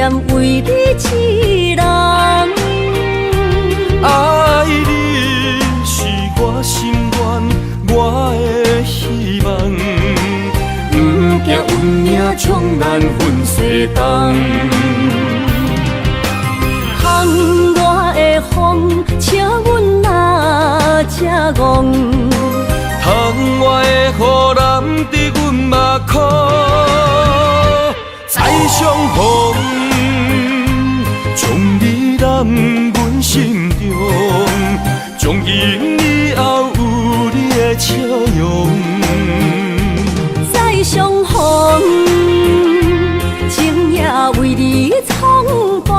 念为你一人。爱你是我心愿，我的希望。不惊运命冲咱分西东。窗外的风，请阮哪只戆？窗外的雨淋伫阮目眶，再相逢，将你揽阮心中，从今以后有你的笑容。再相逢，情也为你冲动，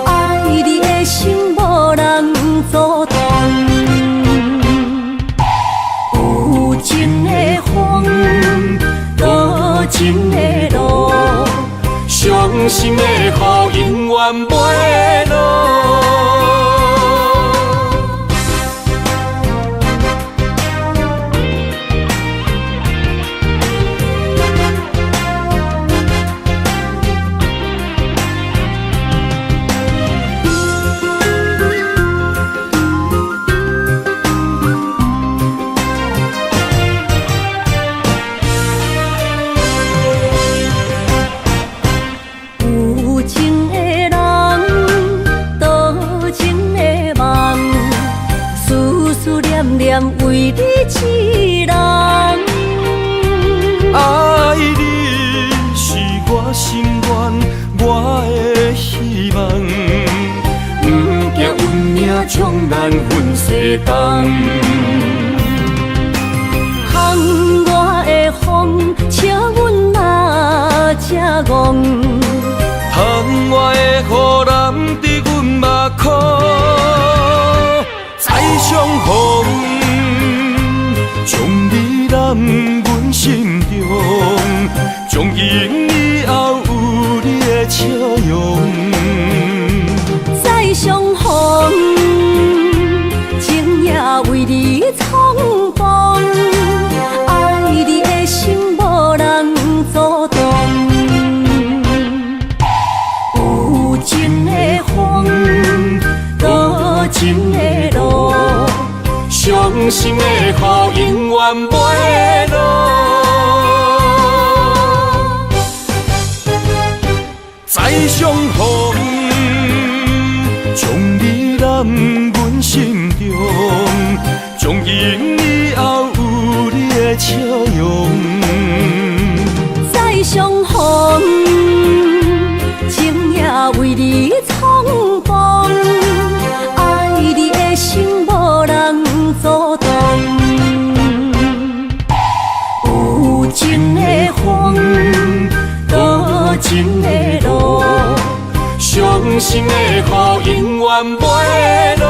爱你的心无人阻挡。有情的风，多情的路，伤心的雨永远袂落。为你一人，爱你是我心愿，我的希望。不惊运命冲咱分西东。窗外的风，请阮哪只戆？窗外的雨淋伫阮目眶，再相逢，将你揽阮心中，从今以后有你的笑容。再相逢，情也为你冲动，爱你的心无人阻挡。有情的风，多情的路，伤心的雨永远袂落。再相逢，将你揽阮心中，从今以后有你的笑容。再相逢，情也为你冲动，爱你的心无人阻挡。有情的风，多情的路，伤心的雨永远袂落。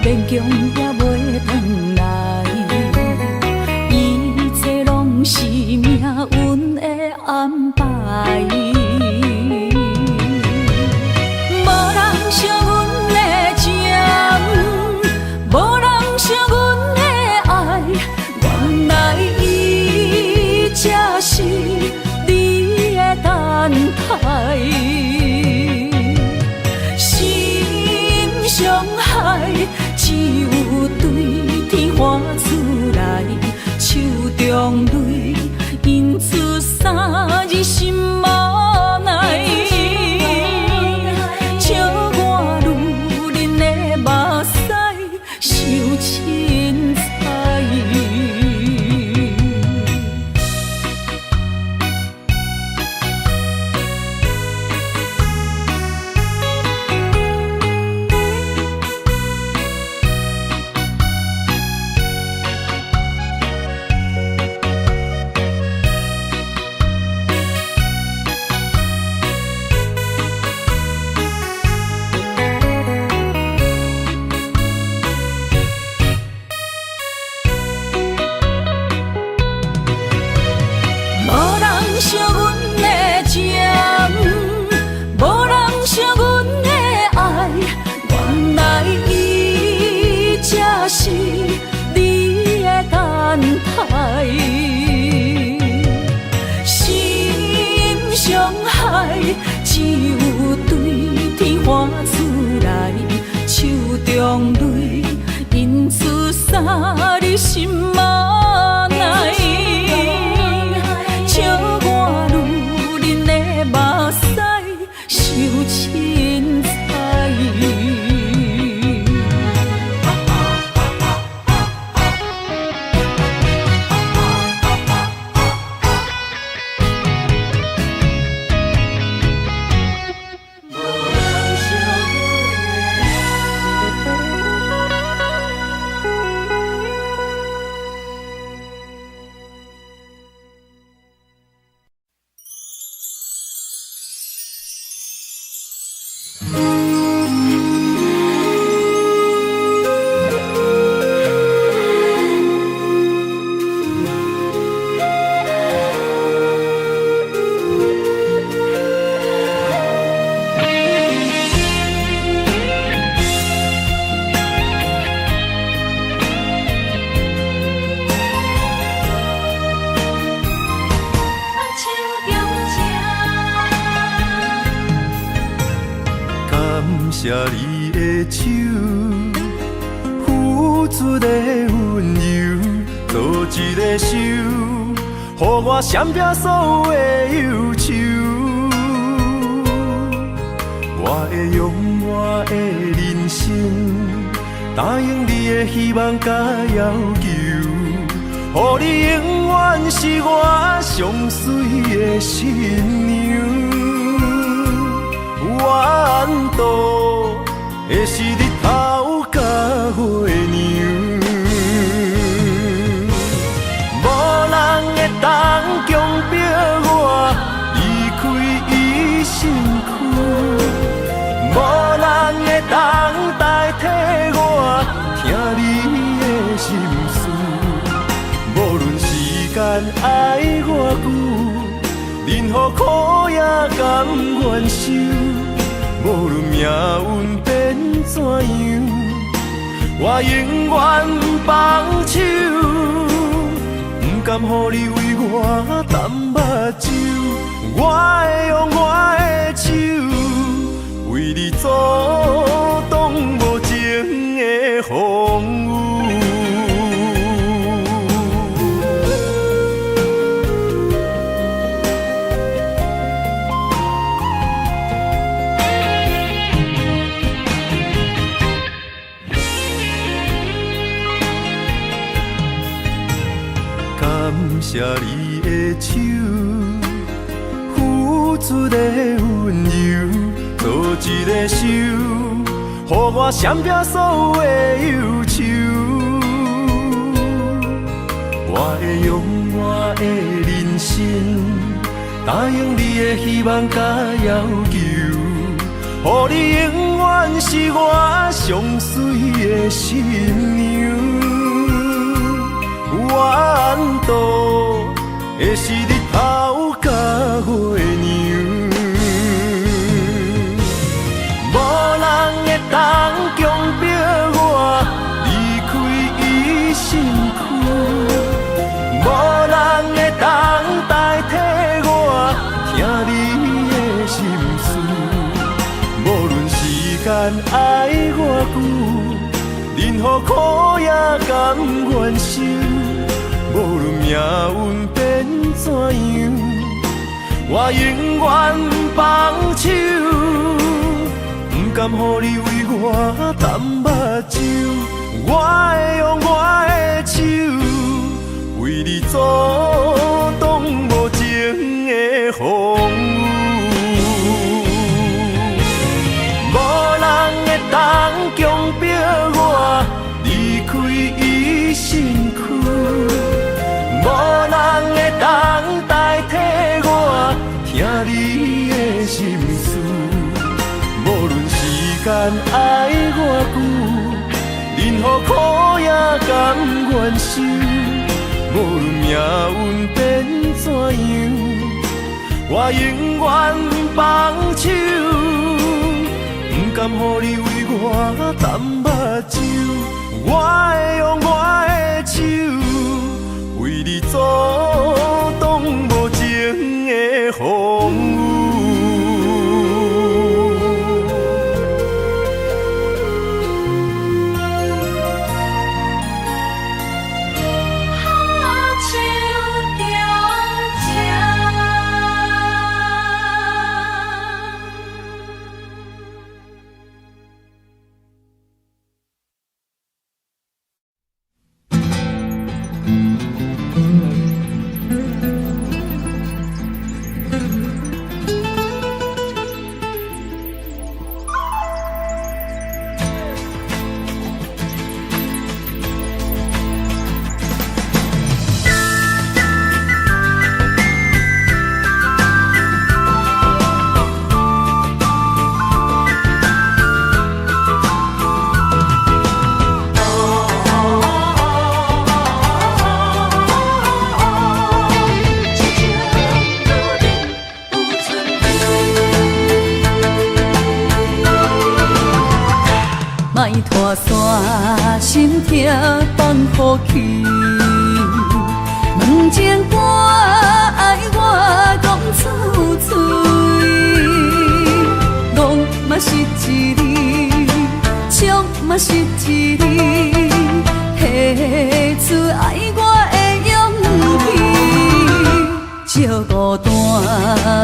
勉强也袂转来，一切拢是命运的安排。无人惜阮的情，无人惜阮的爱，原来伊才是你的等待。伤害只有对天花出来，手中泪印出三字心无奈，笑我女人的目屎受凊彩。惜阮的情，无人惜阮的爱，原来伊才是你的等待。心伤害只有对天花出来，手中泪印出三字心无奈。笑我女人的目屎受凊彩。谢你的手，付出的温柔，做一个手，予我闪避所有的忧愁。我会用我的人生，答应你的希望甲要求，予你永远是我上水的新娘。缘途会是日头甲月亮，无人会当强迫我离开伊身躯，无人会当代替我听你的心事。无论时间爱偌久，任何苦也甘愿受。无论命运变怎样，我永远不放手，不甘予你为我淡目睭。我会用我的手，为你阻挡无情的风雨。谢你的手，付出的温柔，做一个手，予我闪避所有的忧愁。我会用我的人生，答应你的希望甲要求，予你永远是我上水的心娘，缘渡的是日头甲月娘，无人会当强迫我离开伊身躯，无人会当代替我听你的心事。无论时间爱我久，任何苦也甘愿受。无论命运变怎样，我永远放手，不甘予你为我淡目睭。我会用我的手，为你阻挡无情的风雨。无人会当强迫我离开伊身躯，无人会当代替我听你的心事。无论时间爱我久，任何苦也甘愿受。无论命运变怎样，我永远放手，不甘予你为我淡目睭。我会用我的手，为你阻挡无情的风雨。莫拖山心痛放乎去，问情歌爱我讲出嘴，戆嘛是一字，唱嘛是一字，提出爱我的勇气，照孤单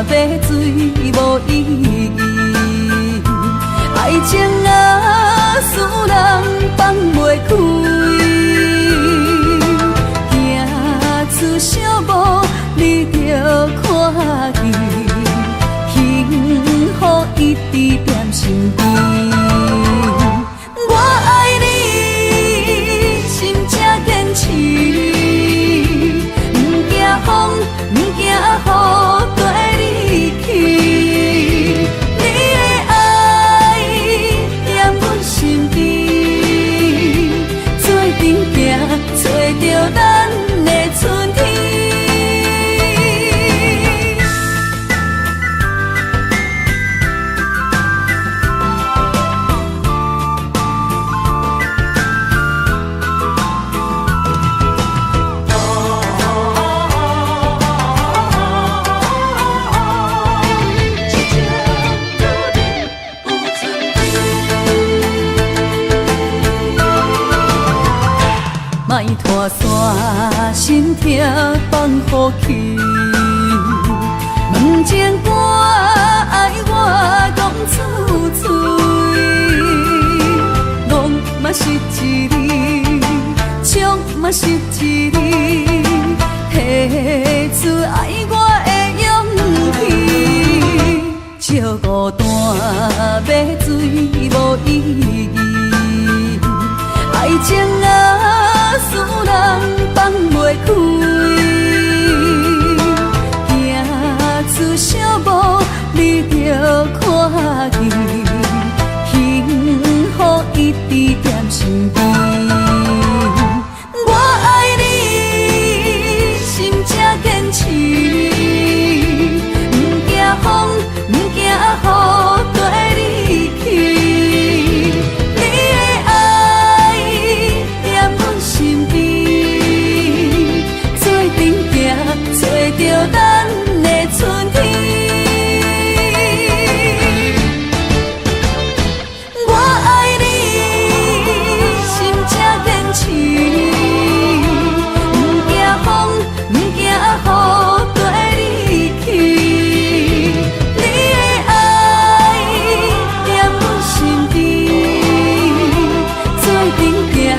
要水无意义，爱情啊，使人放袂开，行出小步，你着看见，幸福一直踮身边。我爱你，心正坚持，不惊风，不惊雨，跟你去。找着咱的春天。莫拖山心痛放乎去，问情歌爱我讲出嘴，戆嘛是一字，唱嘛是一字，提出爱我的勇气，照孤单要水无意义，爱情啊，使人放袂开，行出小步，你着看见，幸福一直踮身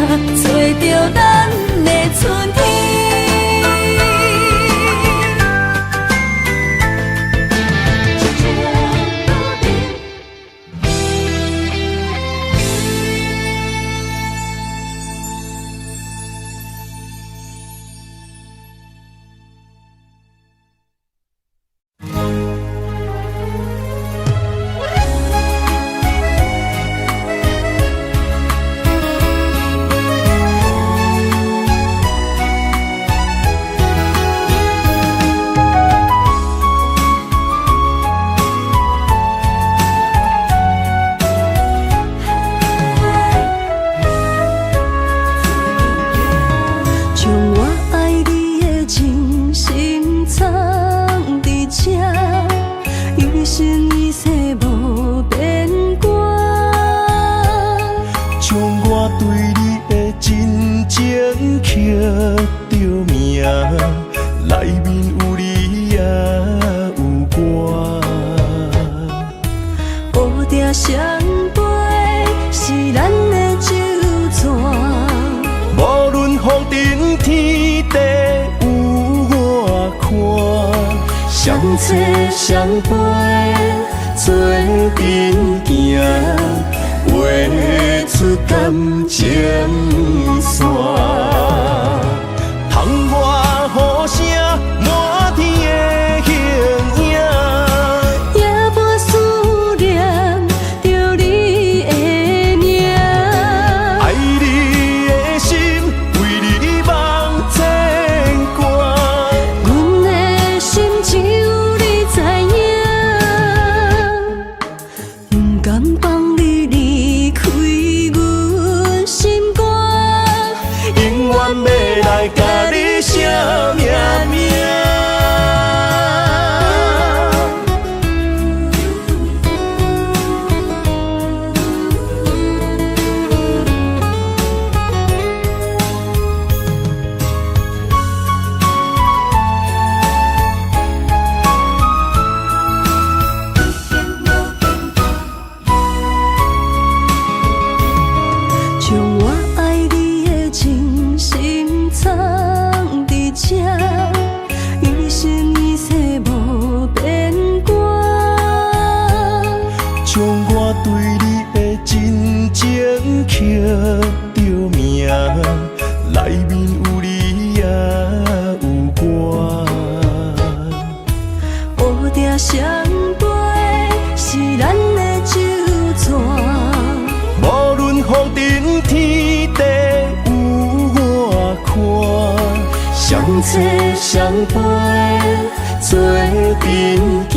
找着咱的春天。相陪做阵行，画出感情线。窗外雨声满天的形影，夜半思念着你的名。爱你的心为你梦牵挂，阮的心只有你知影。不甘放你离开阮心肝，永远要来甲你写命名。将我爱你的真心藏伫这，一生一世无变卦。将我对你的真情刻着名，内面有你也有我。乌定相陪是咱的酒泉。无论风尘天地有我看，相找相陪做阵行，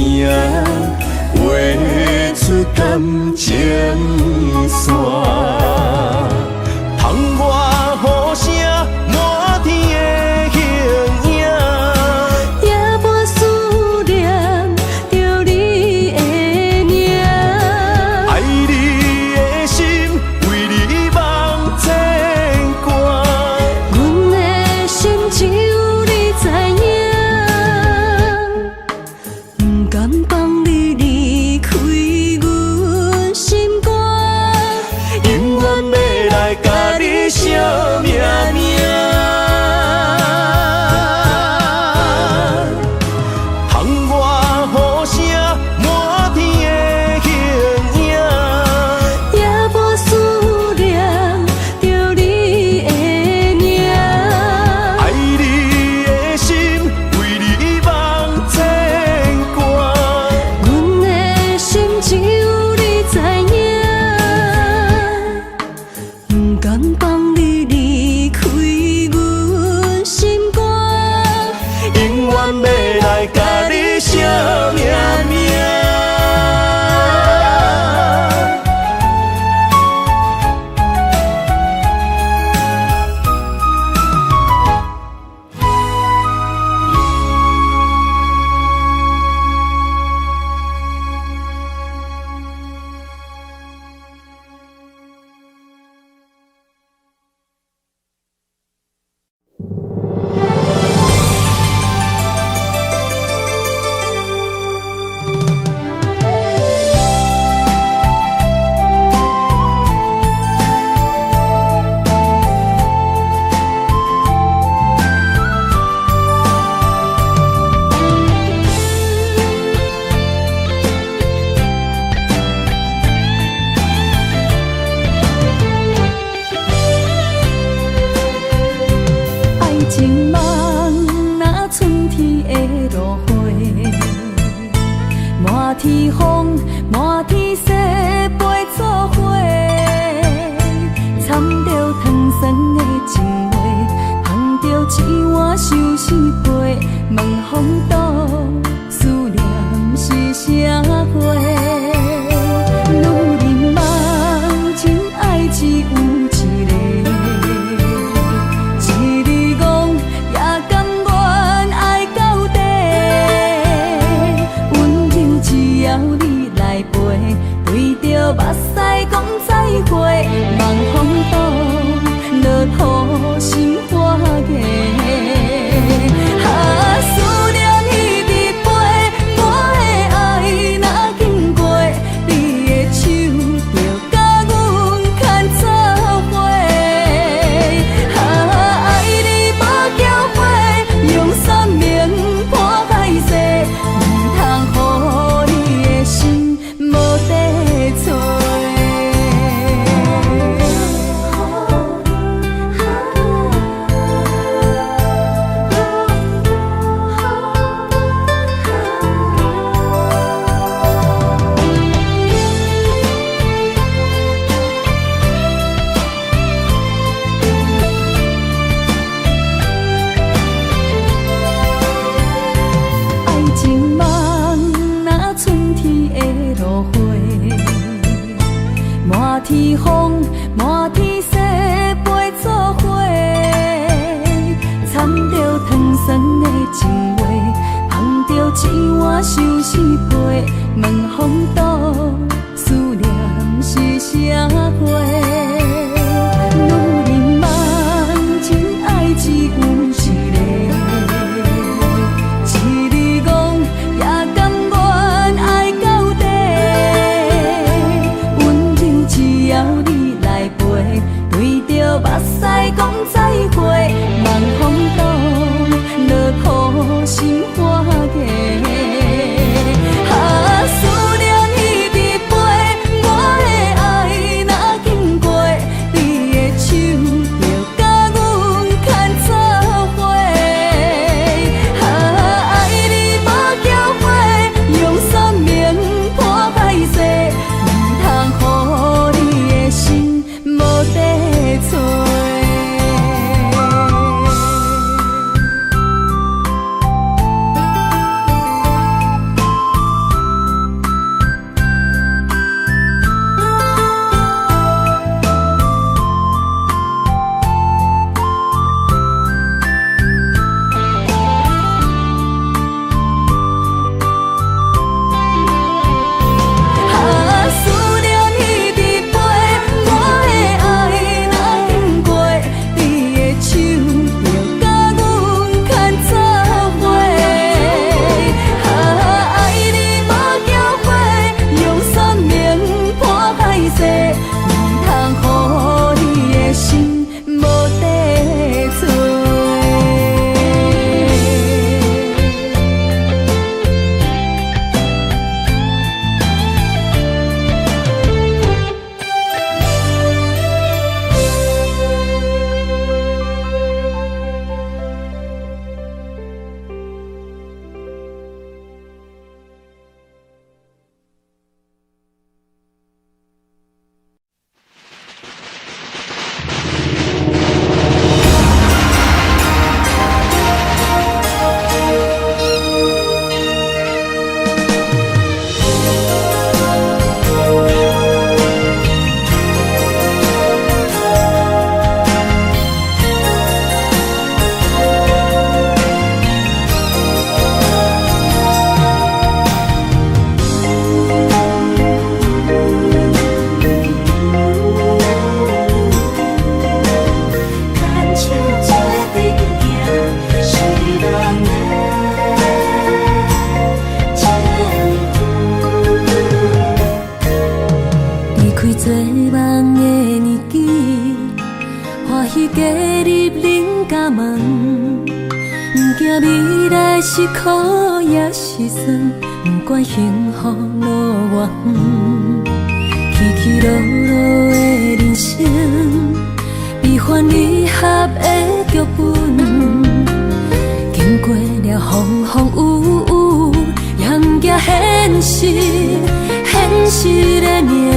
画出感情线。窗外雨声满天的形影，夜半思念着你的名。爱你的心为你梦牵挂，阮的心只有你知影。不甘放你离开阮心肝，永远要来甲你写命名。窗外雨声满天的形影，夜半思念着你的名。爱你的心为你梦牵挂，阮的心只有你知影。不甘放你离开阮心肝，永远要来甲你写命名。情梦若春天的落花，满天风，满天雪，陪作伙，掺着糖酸的情话，捧着一碗相思杯，问风度，思念是啥货？女人梦情爱只有一个，一字讲也甘愿爱到底，温柔只要你来陪，对着目屎讲再会，望风度，落雨心花芽。思念彼直飞，我的爱若经过，你的手就甲阮牵做伙。爱你无交配，用生命破海誓，唔通予你的心无地找。爱情梦若春天的落花，满天风，满天雪，陪作伙，掺着糖酸的情话，捧着一碗相思杯，问风度，思念是啥货？女人梦情爱只有一个，一字讲也甘愿爱到底，温柔只要你来陪，对着目屎讲再会，望风度，落雨心花芽。思念彼直飞，我的爱若经过，你的手就甲阮牵做伙。爱你无交配，用生命破海誓，唔通予你的心无地找。思念彼直飞，我的爱若经过，你的手就甲阮牵做伙。爱你无交配，用生命破海誓，唔通予你的心无地找。做梦的年纪，欢喜加入恁家门，不惊未来是苦也是酸，不管幸福路偌远，起起落落的人生，悲欢离合的剧本。了风风雨雨，严行现实，现实的领有。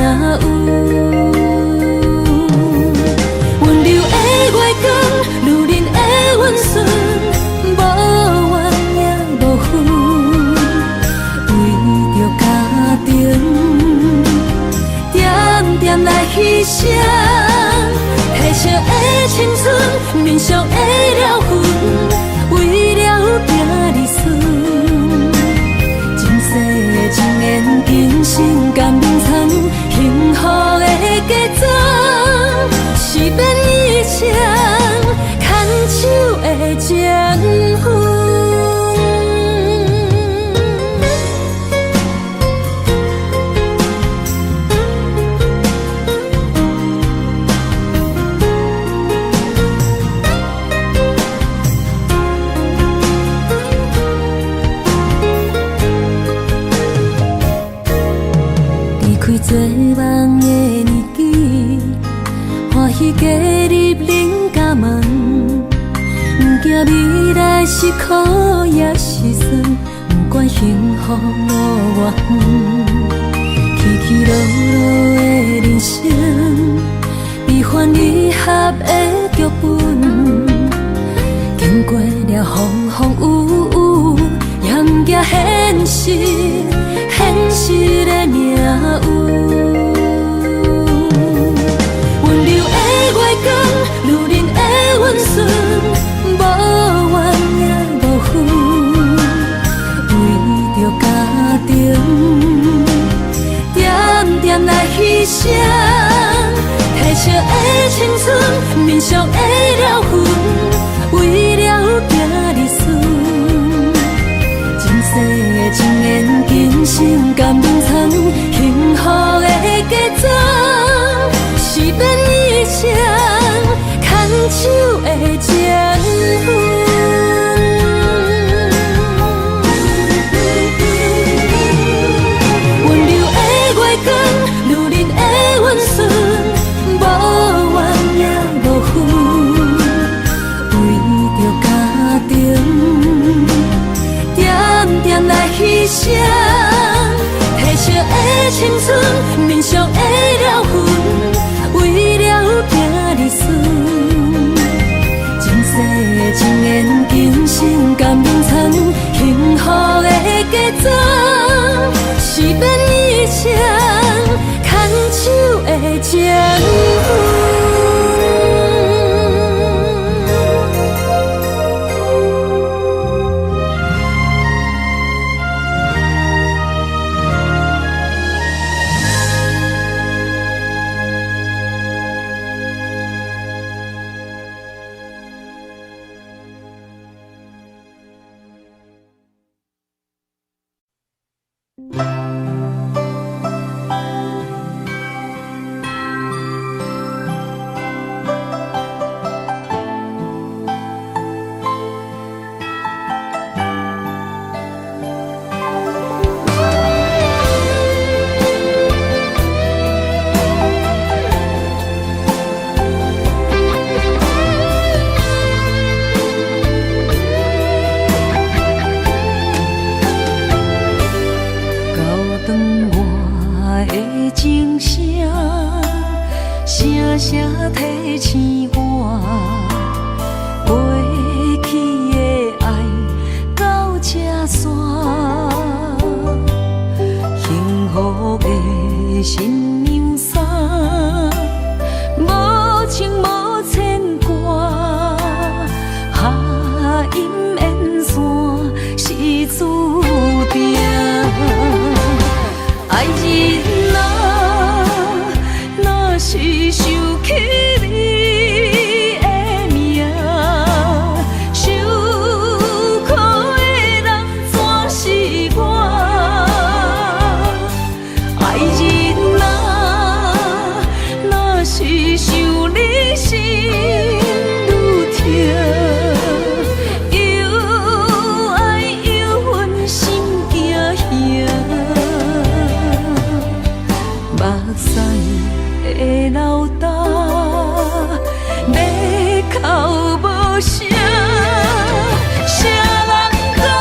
温柔的月光，女人的温顺，无怨也无恨，为着家庭，点点来牺牲。褪色的青春，面上的了痕，为了囝儿孙，前世情缘，今生甘眠藏，幸福的家庄，是变一场牵手的情分。做梦的年纪，欢喜加入恁家门，不惊未来是苦也是酸，不管幸福路偌远，起起落落的人生，悲欢离合的剧本，经过了风风雨雨，严行现实，现实的领有。温柔的月光，女人的温顺，无怨也无恨，为着家庭，点点来牺牲。褪色的青春，面上的了痕，为了囝儿孙，前世的情缘，今生甘眠藏，幸福的家庄，是变一场牵手的情分。温柔的月光，女人的温顺，无怨也无恨，为着家庭，点点来牺牲。褪色的青春，面上的了痕，为了囝儿孙，前世的情缘，今生甘眠藏，幸福的家庄，是变一场牵手的情分。要哭无声，谁人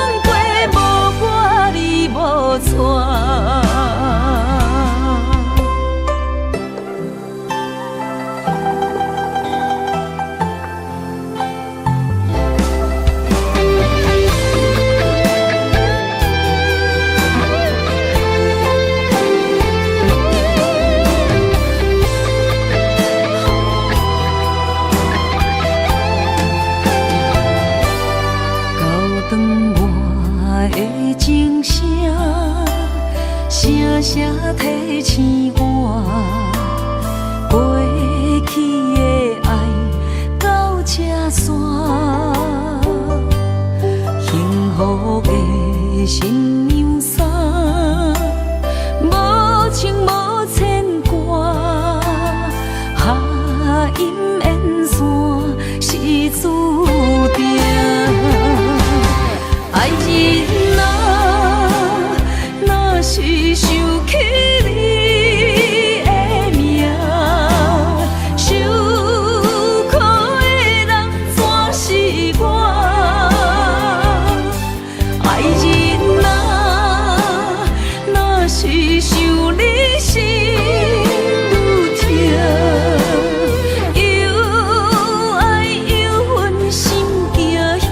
注定。爱人啊，若是想起你的名，受苦的人全是我。爱人啊，若是想你心愈痛，又爱又恨心惊吓，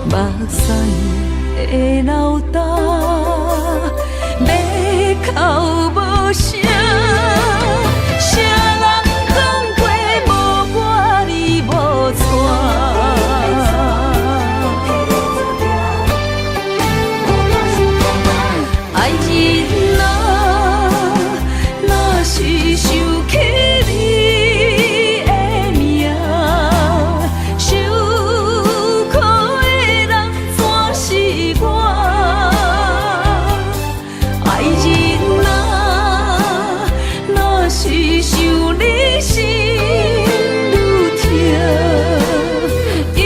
目屎会流干，要哭无声。谁人讲过无我你无带？爱人啊，若是想起你的名，受苦的人全是我。爱人啊，若是想你心愈痛，又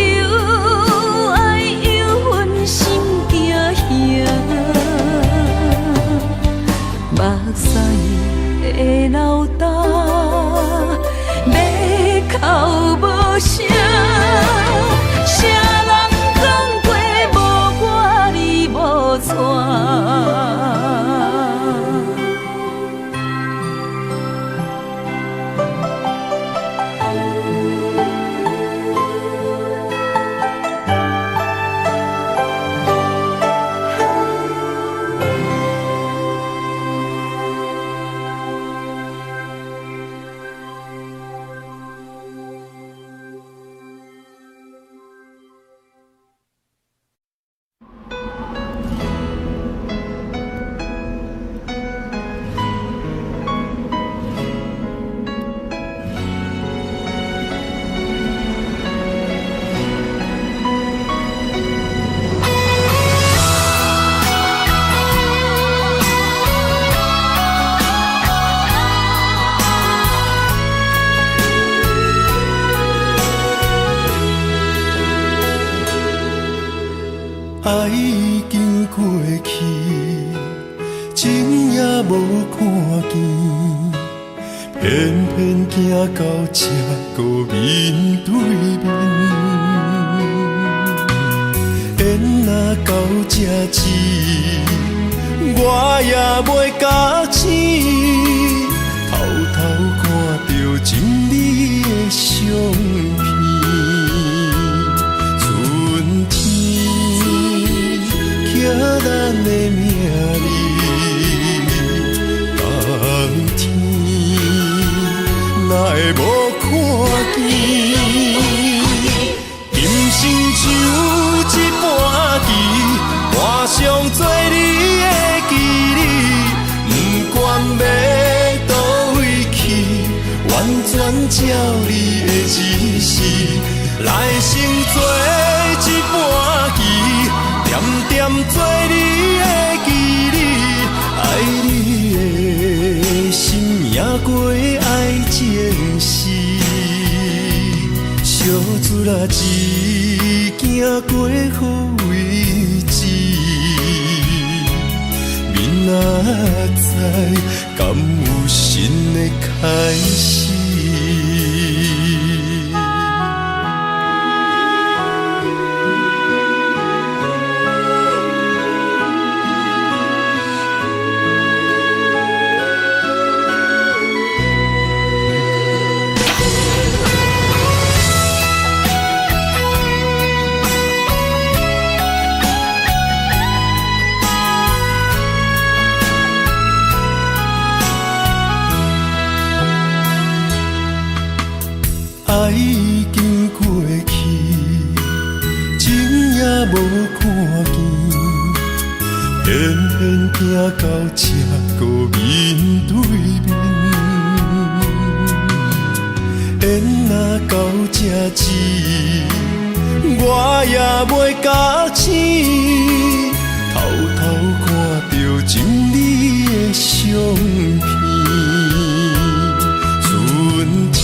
爱又恨心惊吓，目屎会流干，要哭无声。谁人讲过无我你无带？爱已经过去，情也无看见，偏偏行到这个面对面。缘若到这止，我也袂假醒，偷偷看到情理的相片。寄咱的名字，冬天哪会无看见？今生像一盘棋，换上做你的记忆，不管要倒位去，完全照你的指示，来成做一盘棋。点点做你的记忆，爱你的心也过爱情诗，小船啊一行过好位置，明仔载敢有新的开始？爱已经过去，情也无看见，偏偏行到这个面对面。缘若到这止，我也袂假醒，偷偷看到情理的相片。春天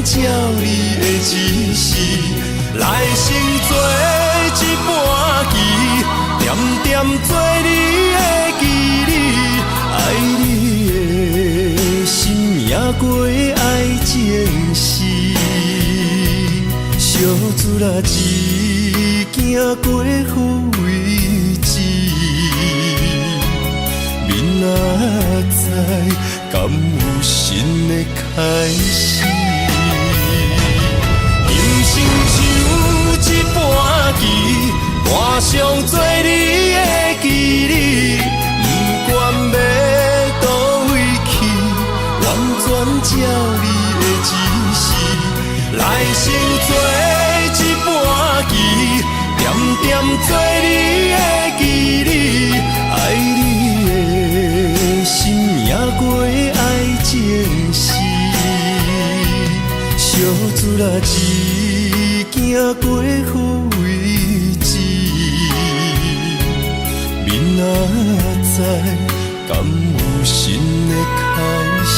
照你的指示，来生做一盘棋，点点做你的记忆，爱你的心也过爱情诗，小船啊一行过好位置，明仔载敢有新的开始？人生像一盘棋，换上做你的记忆，不管要倒位去，完全照你的指示，来生做一盘棋，点点做你的记忆，爱你的心也过爱情诗，小船啊一行过好位置，明仔载敢有新的开始？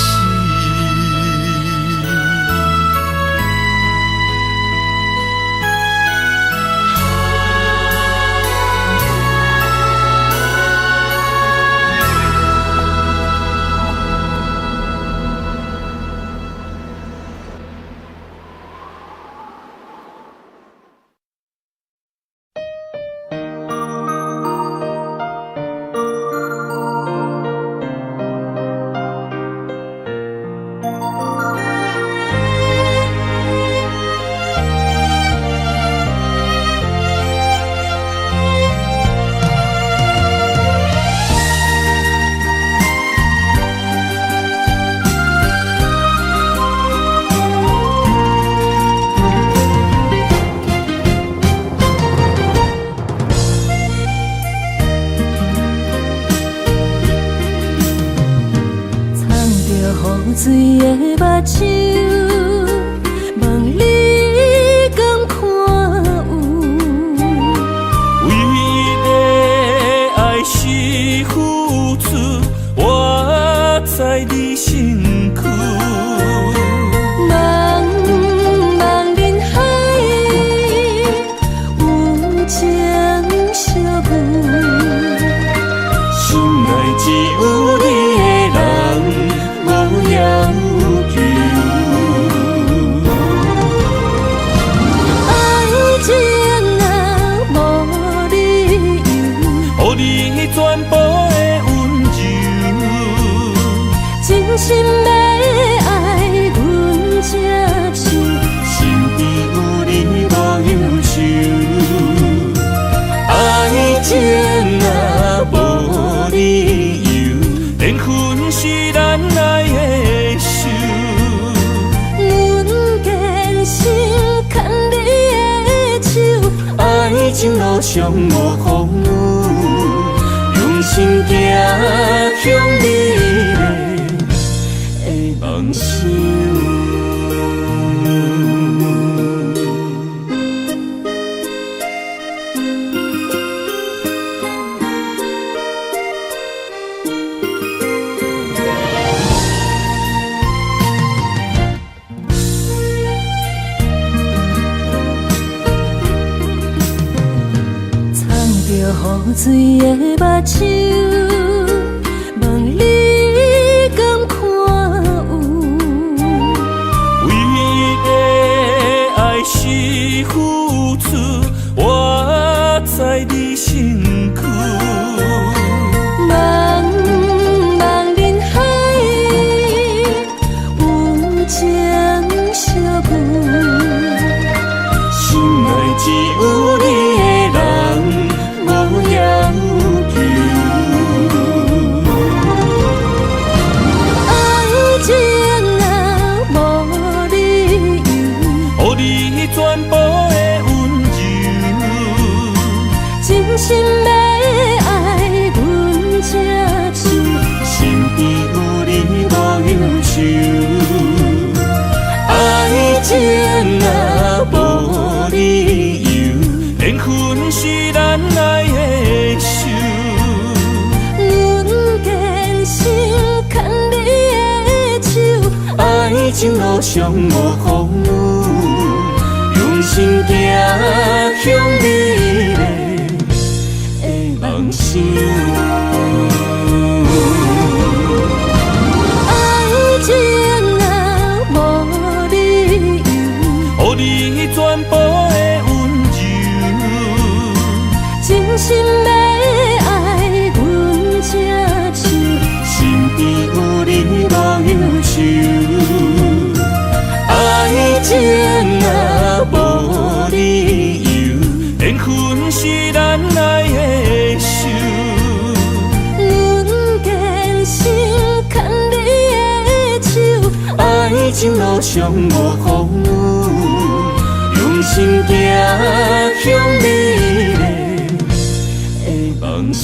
水的目睭，望你敢看有？为了爱是付出，我在你身躯。茫茫人海，有情相伴，心内只有你的人。无要求，爱情若无理由，予你全部的温柔，真心要爱阮才像，身边有你无忧愁。爱情若无理由，缘分是咱来的手。阮坚心牵你的手，爱情路上无风雨，用心行向你的梦想。雨水的目睭，望你敢看有？为了爱是付出，我在你身躯。茫茫人海，有情相伴，心内只有你的人。无要求，爱情若无理由，予你全部的温柔，真心要爱阮才像，身边有你无忧愁。爱情若无理由，缘分是咱来的手。阮坚心牵你的手，爱情情路上无风雨，用心行向美丽的梦想。爱情啊，无理由，予你全部的温柔，真心要爱阮才像，身边有你无忧愁。爱情啊，无理由，缘分是咱爱的手。阮坚心牵你的手，爱情路上无风雨，用心行向美丽的梦想。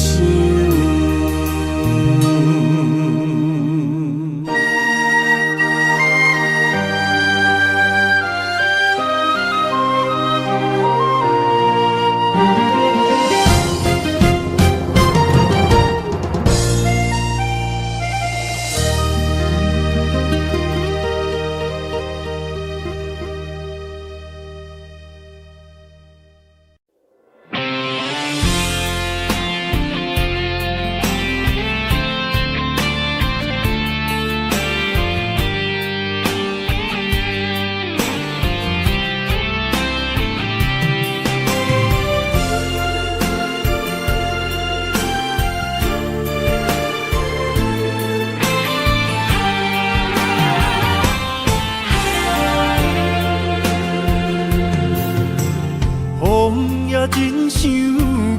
真想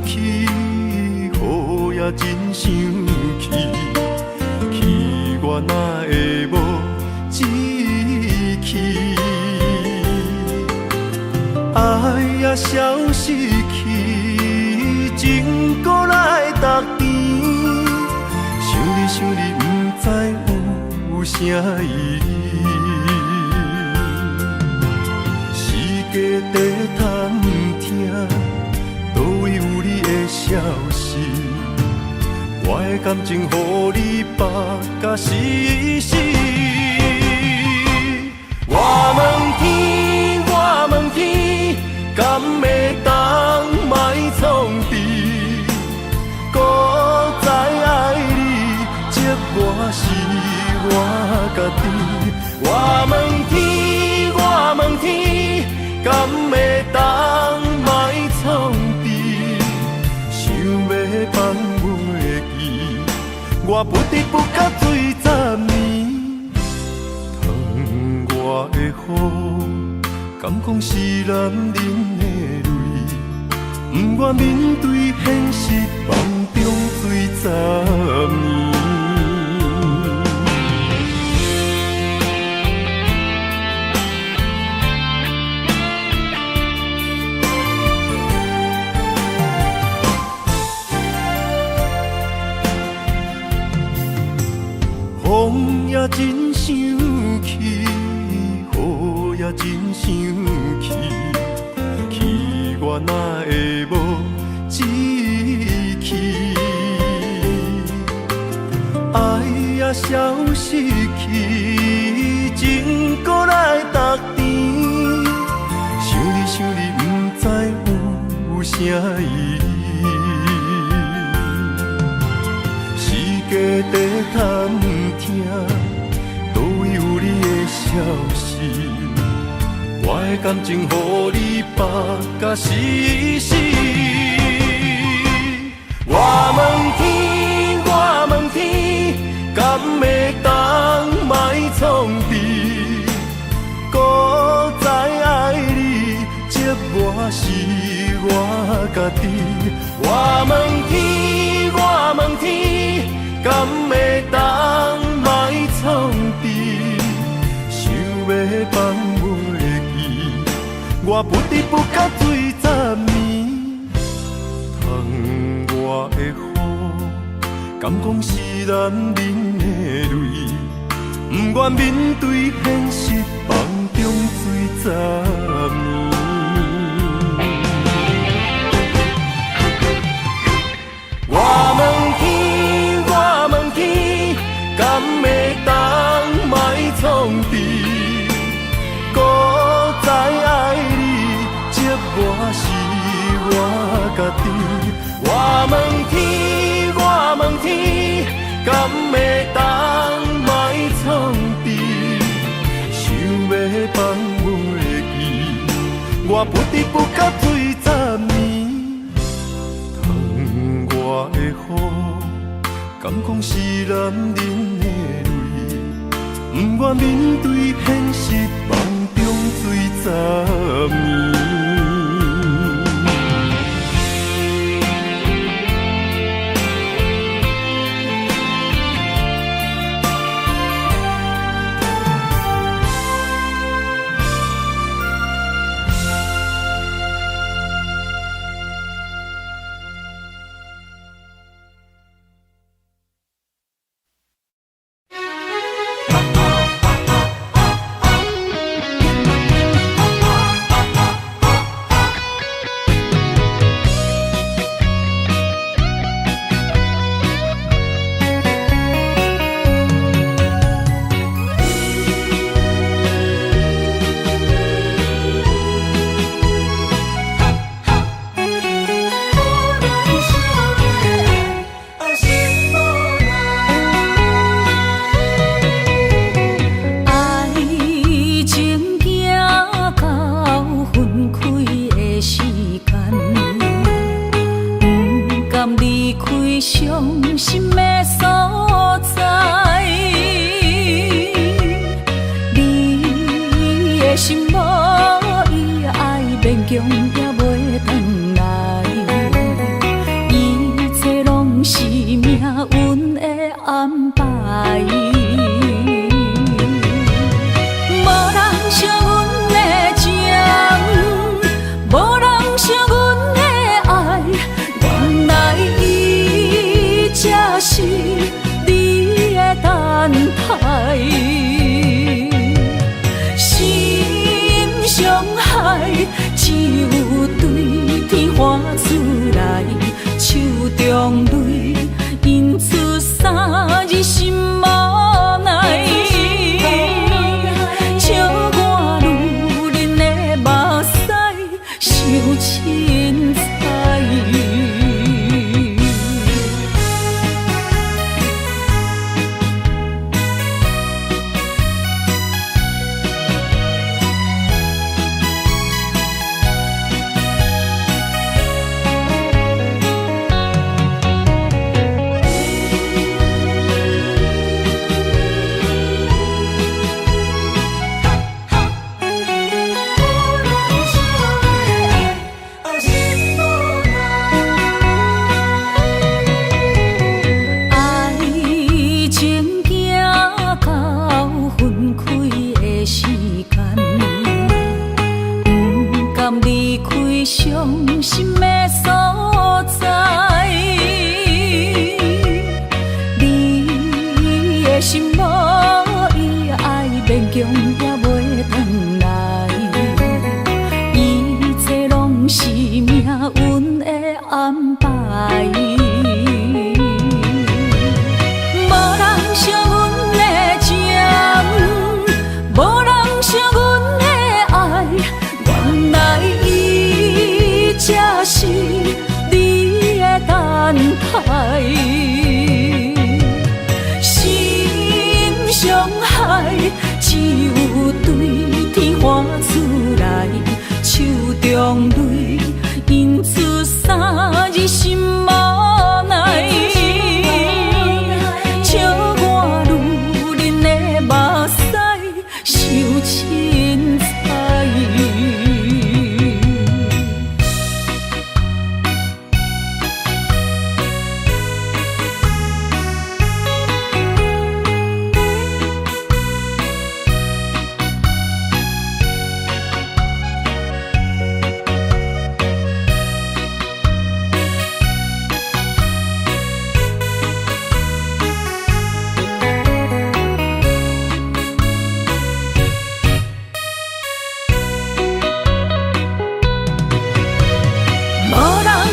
起，雨也真想起，去我哪会无志气？爱也消失去，情搁来逐甜。想你，不知有啥意义。世界在探听。倒位有你的消息，我的感情予你绑甲死死。我问天，我问天，敢会当莫创治？搁再爱你，这我是我家己。我问天，我问天，敢会当莫创治？放袂记，我不得不甲水10年。窗外的雨，敢讲是男人的泪，不愿面对现实，梦中水10年。风也真想起，雨也真想起，去我哪会无志气？爱也消失去，情搁来逐甜。想你，不知有啥意义。世界在探听，倒位有你的消息，我的感情予你绑甲死死。我问天，我问天，敢会当莫创治？搁再爱你，这我是我家己。我问天，我问天。敢会当莫创治？想要放袂记，我不得不甲水10年。窗外的雨，敢讲是男人的泪，不愿面对现实，梦中水10年。我问天，我问天，敢会当莫创治？家己。我问天，我问天，敢会当莫创治？想要放袂记，我不得不甲醉10年。窗外的雨，敢讲是男人的泪，不愿面对现实，梦中醉10年。伤心的所在，你的心无伊的爱，勉强也袂转来，一切拢是命运的安排。无人惜阮的情，无人惜阮的爱，原来才是你的等待，心伤害只有对天花出来，手中泪印出三字心无奈，笑我女人的目屎受凊彩。伤心的所在，你的心无伊的爱，勉强也袂转来，一切拢是命运的安排。无人惜阮的情，无人惜阮的爱，原来才是你的等待，心伤害只有对天花出来，手中泪印出三字心无奈，笑我女人的目屎受凊彩。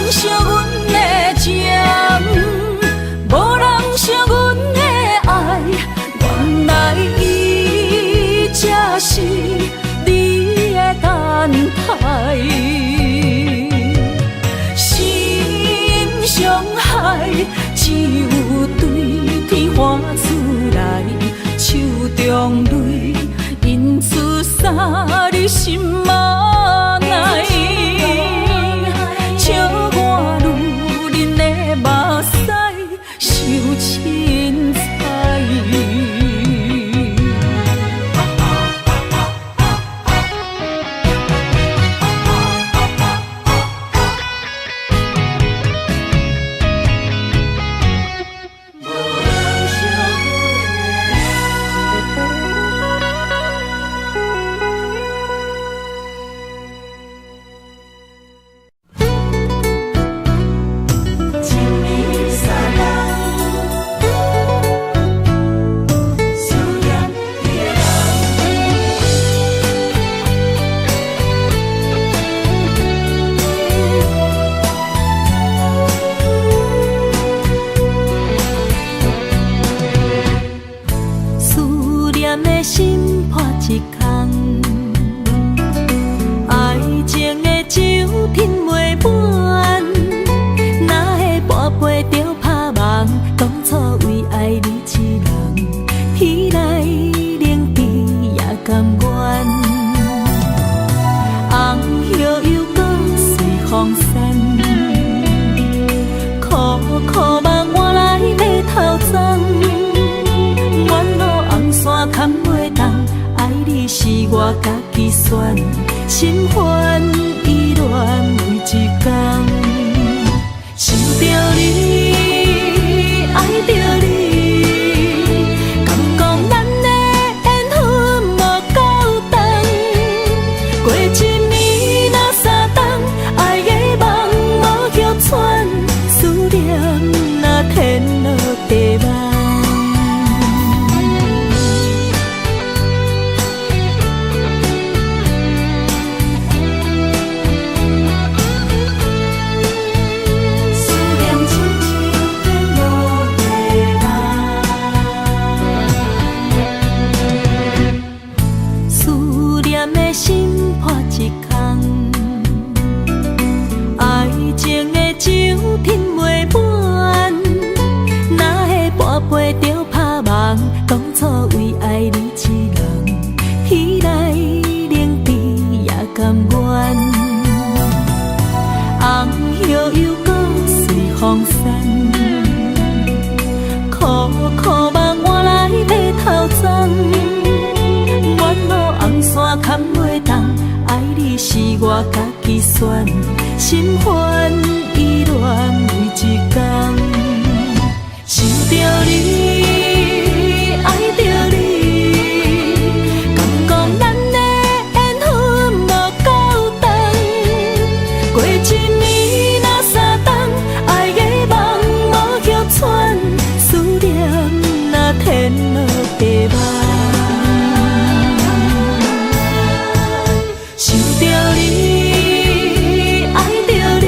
惜阮的情，无人惜阮的爱，原来伊才是你的等待。伤害，只有对天花出来，手中泪印出三日心嘛爱，笑我女人的目屎受凊彩。我家己选，心烦意乱每一天，想着你，爱着你，敢讲咱的缘分无够长，过一年若三冬，爱的梦无休喘，思念若天落地网。当初为爱你一人，彼来冷滴也甘愿。红叶又搁随风散，苦苦梦换来马头鬃。远路红线牵袂动，爱你是我家己选，心烦意乱每一天，想着你，爱着你，敢讲咱的缘分无够长，过一年若三冬，爱的梦无休喘，思念若天落地网，想着你，爱着你，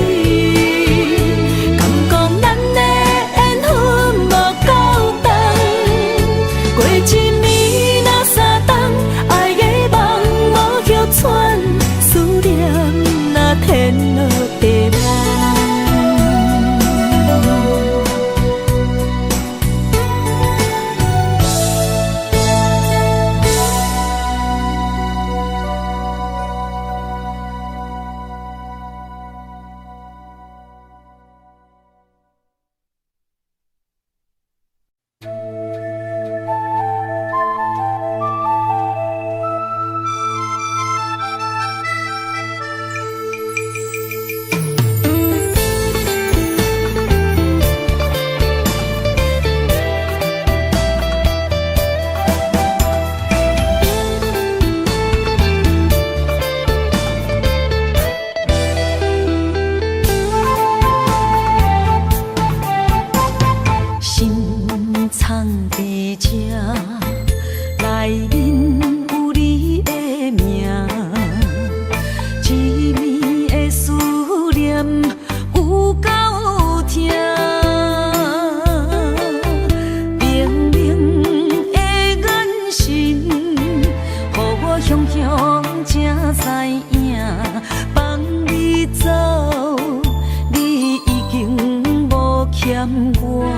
欠我。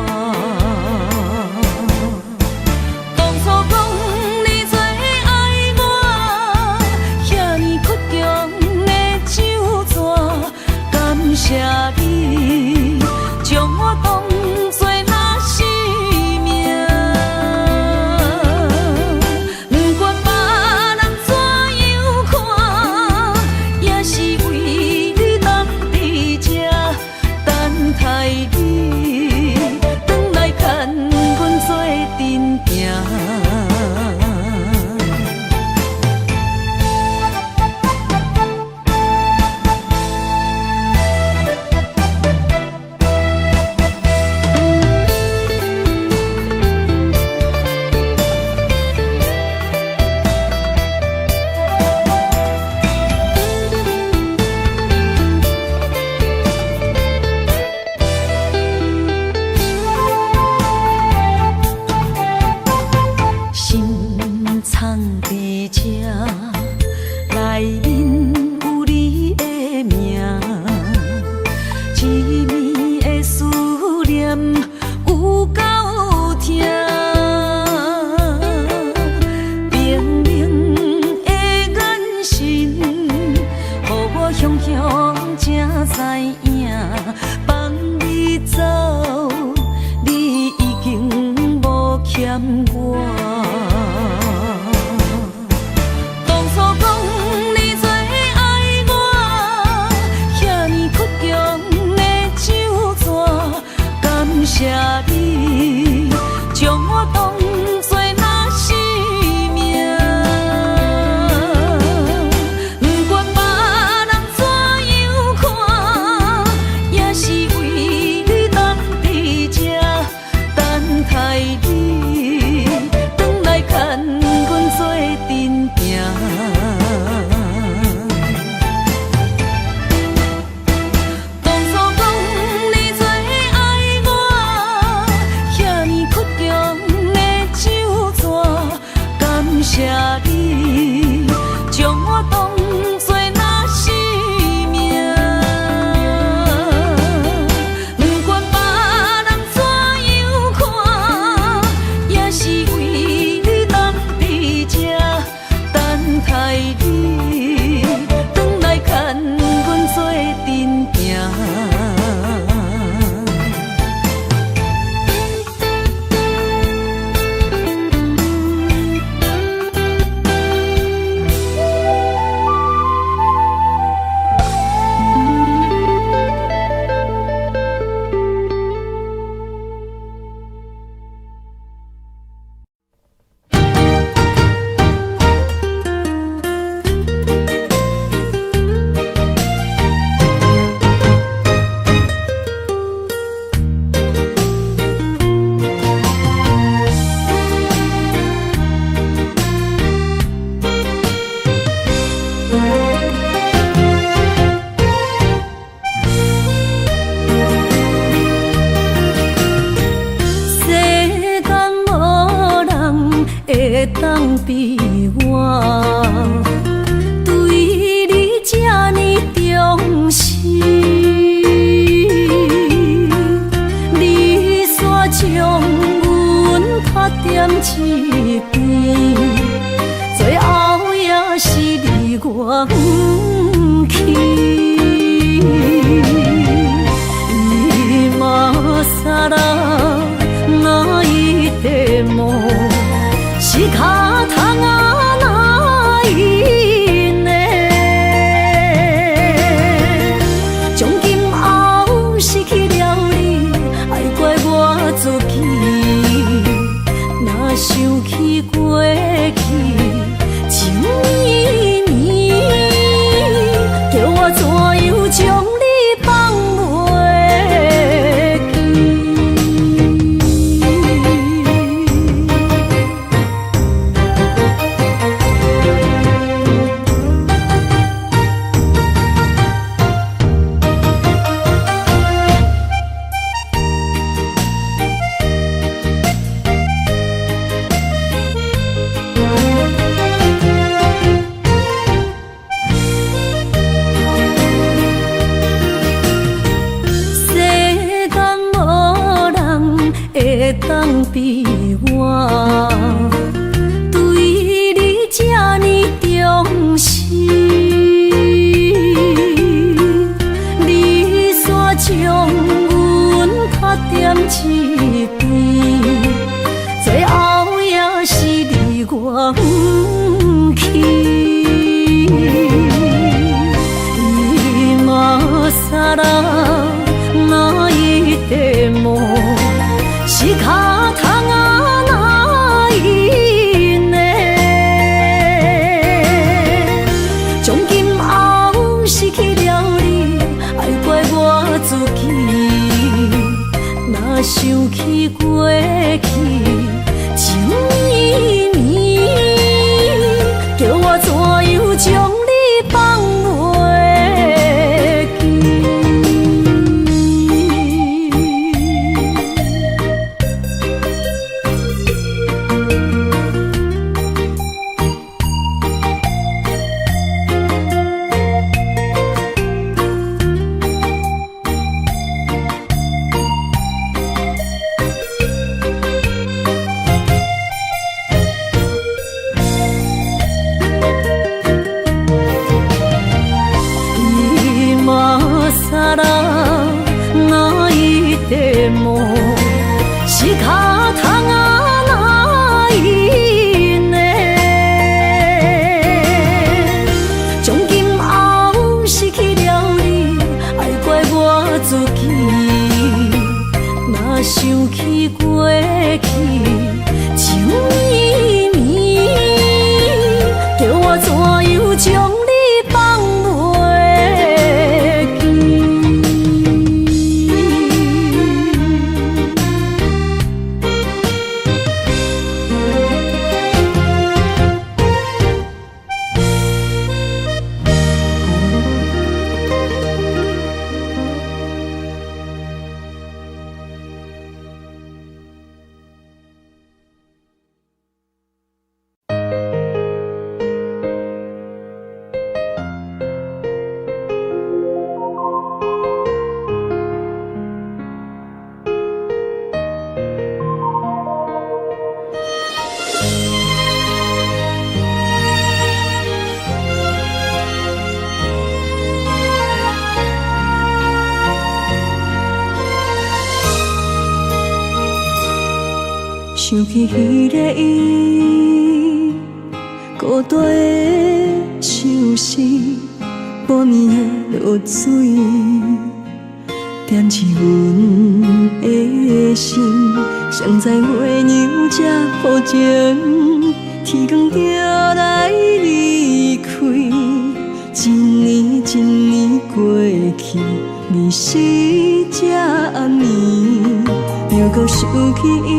当初讲你最爱我，遐尼倔强的手纸，感谢你将我当作那生命。不管别人怎样看，也是为你当伫这等待你，转来牵阮做阵行。放伫我，对你这呢重视，你煞将阮拍点一边，最后也是离我不去。萨拉那一地梦，是脚痛啊那一年，从今后失去了你，爱怪我自己。若想起过去情绵绵，叫我怎样将你放袂？想起过去情绵绵，叫我怎样将你放袂记？想起彼个伊，孤单的像是半暝的落水，点起阮的心，谁知月娘这抱情，天光就来离开，一年一年过去，你是这暗暝，又搁想起伊。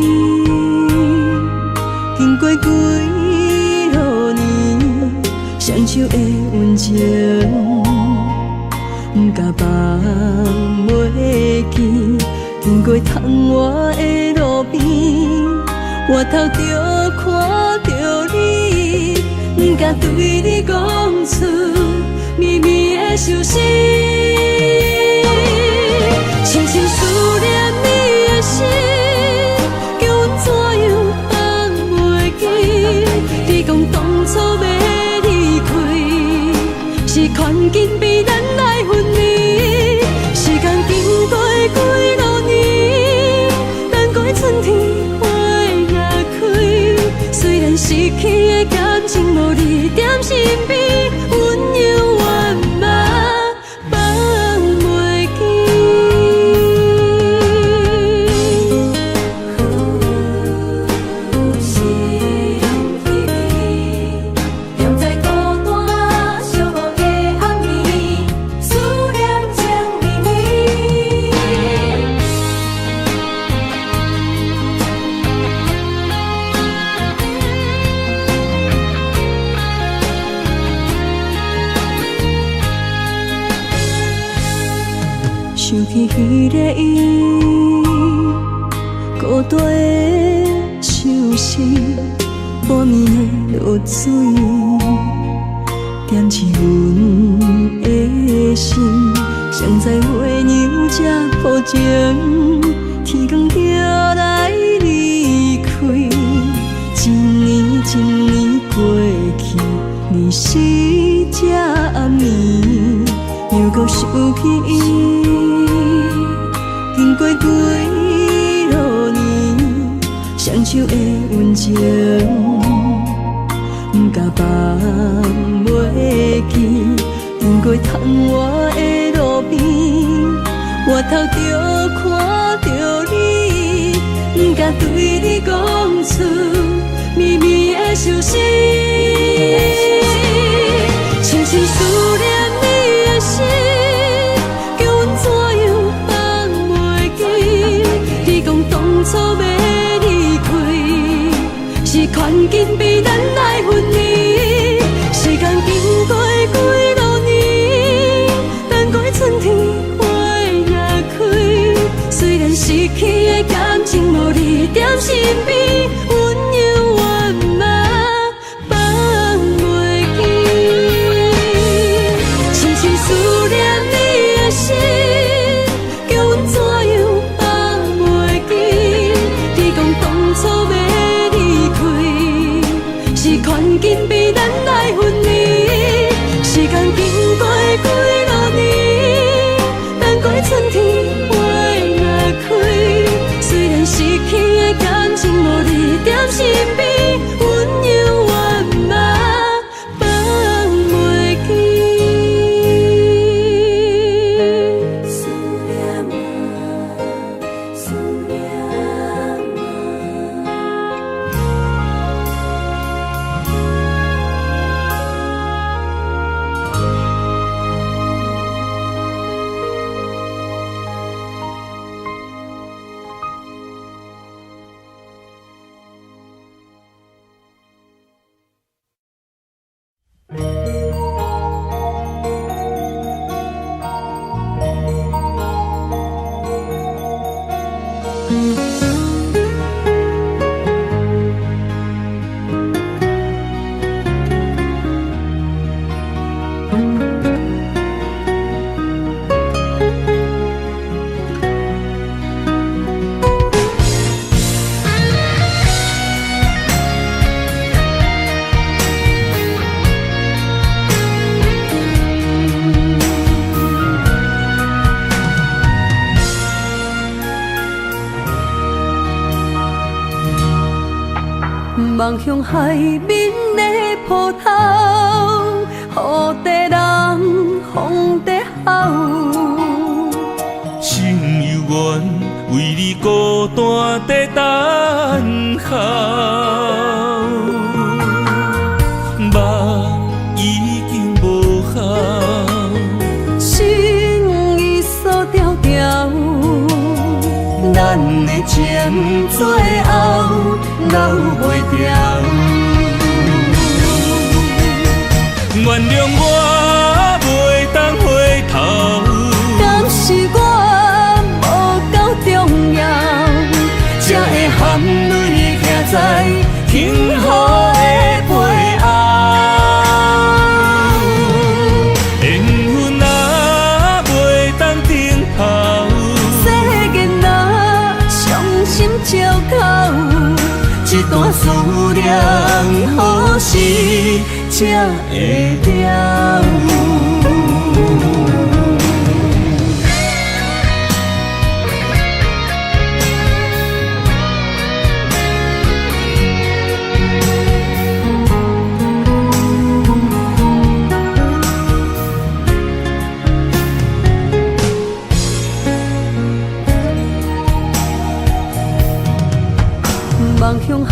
经过几落年，双手的温情，不敢放袂记。经过窗外的路边，我头就看到你，不敢对你讲出绵绵的相思，深深思念你的心。你讲当初要离开，是看紧比咱来分离。时间经过几落年，等过春天花也开。虽然失去的感情无你踮身边，阮犹原放袂想起彼个伊，孤单的像是半暝的落水，点起阮的心。谁知月娘这抱情，天光就来离落年，双手的温情，不甲放袂记。经过窗外的路边，我头就看着你，不甲对你讲出绵绵的相思，深深思念你的心。初要离开，是权紧逼咱来分离。时间经过几落年，等过春天花若开。虽然失去的感情无你踮身边，温柔圆满放袂记。深深思念你的心。权紧逼咱来分离，时间经过几落年，等过春天花若开。虽然失去的感情无你踮身边，温柔圆满放袂记。思念啊，思念啊。望向海面的波涛，雨在人，风在吼。心犹原为你孤单在等候，梦已经无效，心已锁条条。咱的情最后留袂掉。原谅我袂当回头，敢是我无够重要，才会含泪徛在幸福的背后。缘分啊，袂当停靠。心照口，一段思念，何时才会了？望向海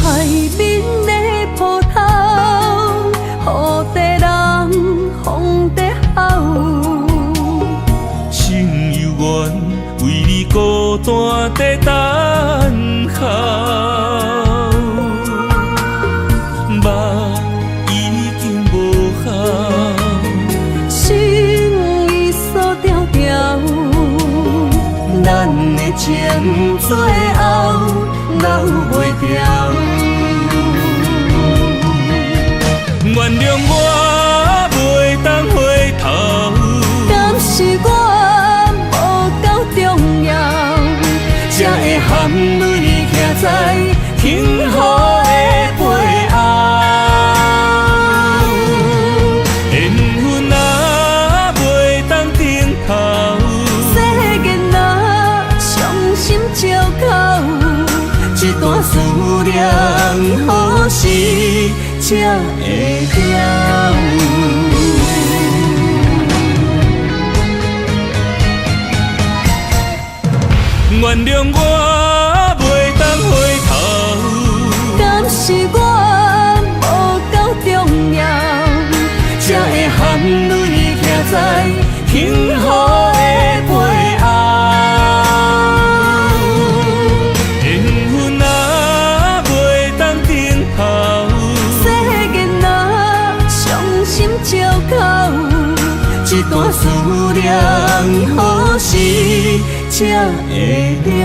面的波涛，雨在人，风在吼。心犹原为你孤单在等候，梦已经无效，心已锁条条。咱的情最后留袂掉。原谅我袂当回头，敢是我无够重要，才会含泪徛在幸福的背后。缘分啊，袂当停靠。世间啊，伤心照口。一段思念，何时才会了？原谅我袂当回头，敢是我无够重要，才会含泪徛在幸福的背后。缘分若袂当等候，世间若伤心借口，一段思念何时才会了？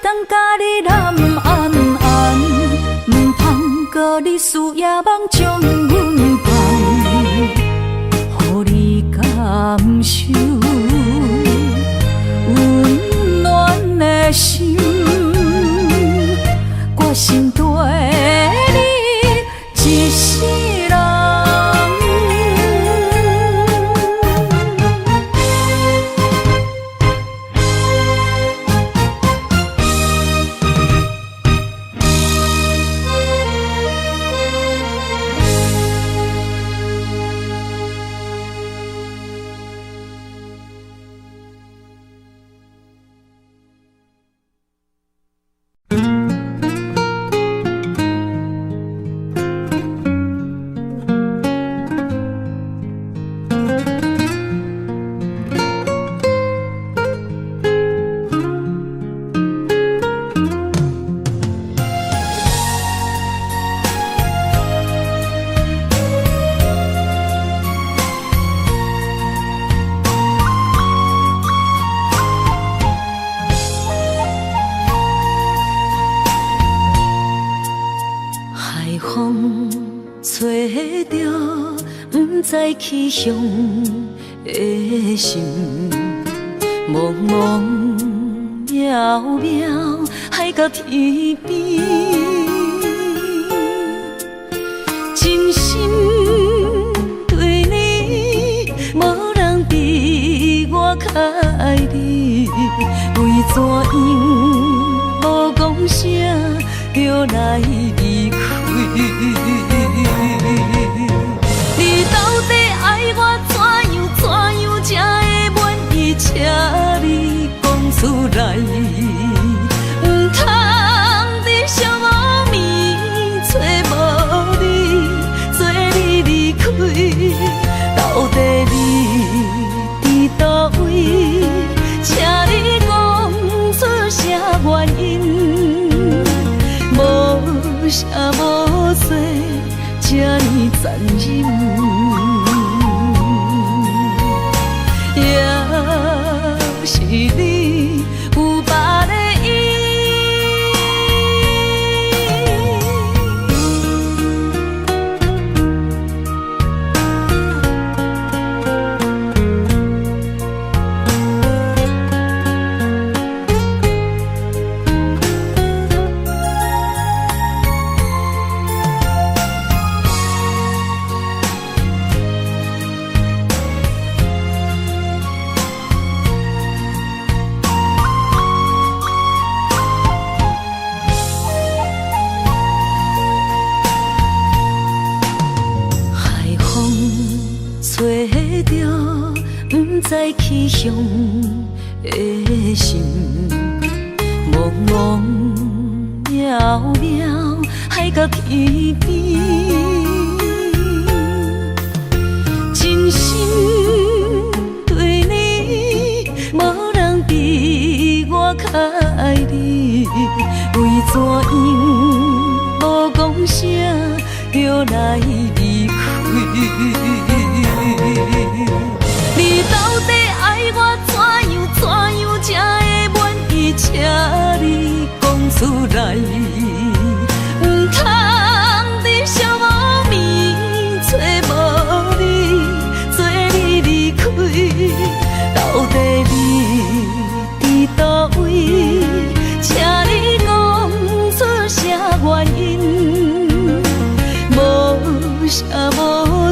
当甲你揽暗暗，唔通甲你思夜梦将阮放，予你感受温暖的心，决心对你一世人。吹着不知去向的心，茫茫渺渺海到天边，真心对你，无人比我较爱你，为怎样无讲声就来离开？你到底爱我怎样才会满意？请你讲出来，唔通伫寂寞暝找无你，做你离开。到底你伫倒位？请你讲出啥原因？无啥无做，这呢残忍。也是你有别的意。在去向的心，茫茫渺渺海到天边，真心对你，无人比我较爱你，为怎样无讲声就来离开？你到底爱我怎样才会满意？请你讲出来，唔通伫寂寞暝找无你，做你离开。到底你伫倒位？请你讲出啥原因？无啥无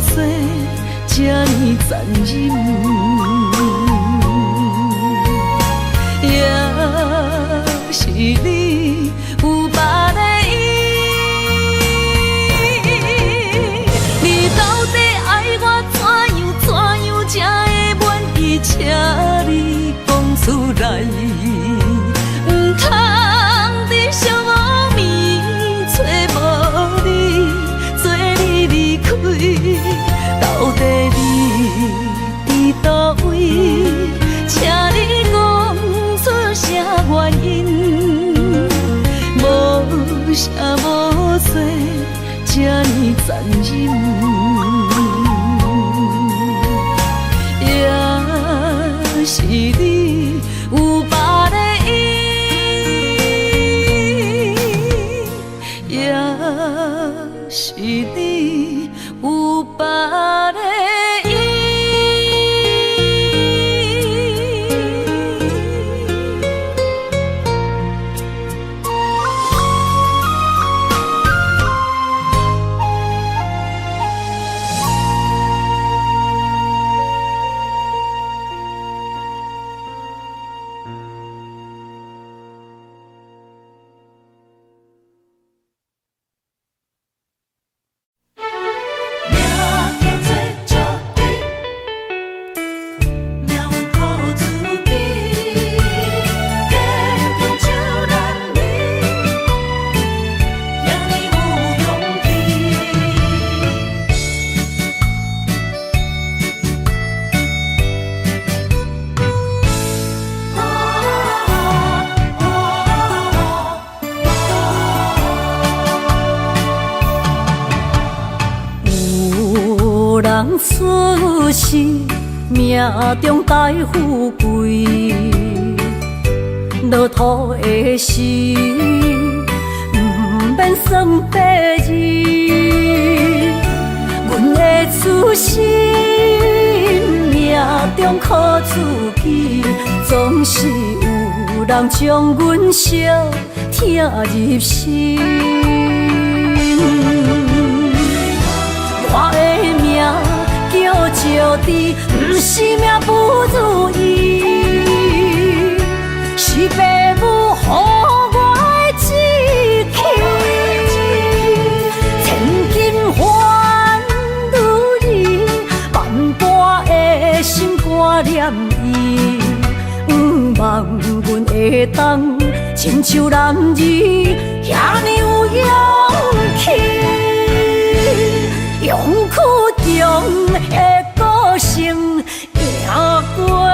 做，这呢残忍。也是你有别的意。你到底爱我怎样才会满意？请你讲出来，唔通伫寂寞暝找无你，做你离开。到底你伫倒位？请你讲出啥原因？无啥无做，这呢残忍。也是你有别的意。是命中带富贵，落土的时，不免算白字。阮的此生命中靠自己，总是有人将阮惜疼入心。我的命叫石滴，不是命不如意，是父母予我的志气。千金换如意，万般的心挂念伊，不望阮会当亲像男儿遐尼有勇气。勇气中的个性赢过泪。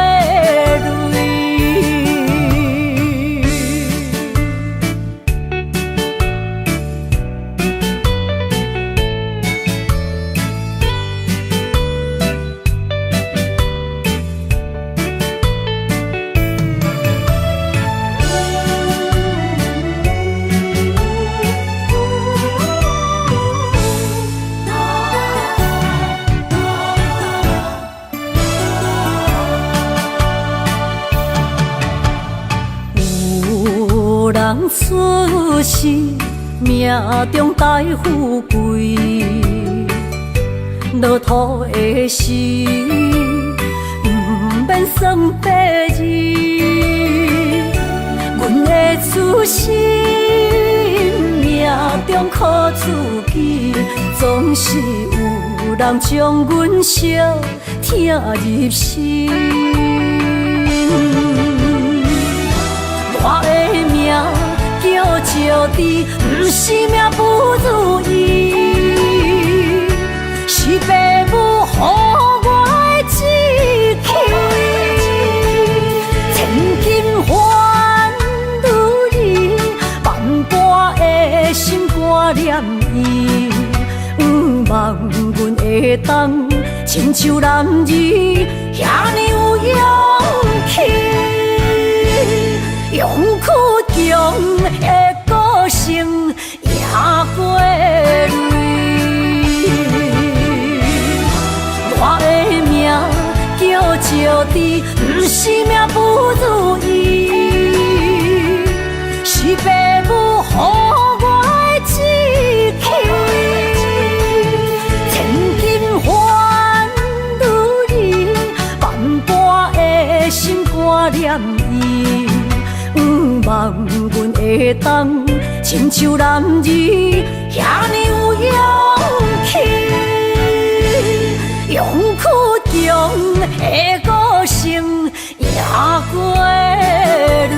人出世命中带富贵，落土的时，不免算白字。阮的此生命中靠自己，总是有人将阮惜疼入心。我的命叫石滴，不是命不如意，是父母予我的志气。千金换如意，万般的心挂念伊，不望阮会当亲像男儿遐尼有勇气。勇气中的个性赢过泪。我的命叫石滴，不是命不如意，是父母予我的志气。千金换如意，万般的心挂念伊。不望阮会当亲像男儿遐尼有勇气。勇气中的个性赢过泪。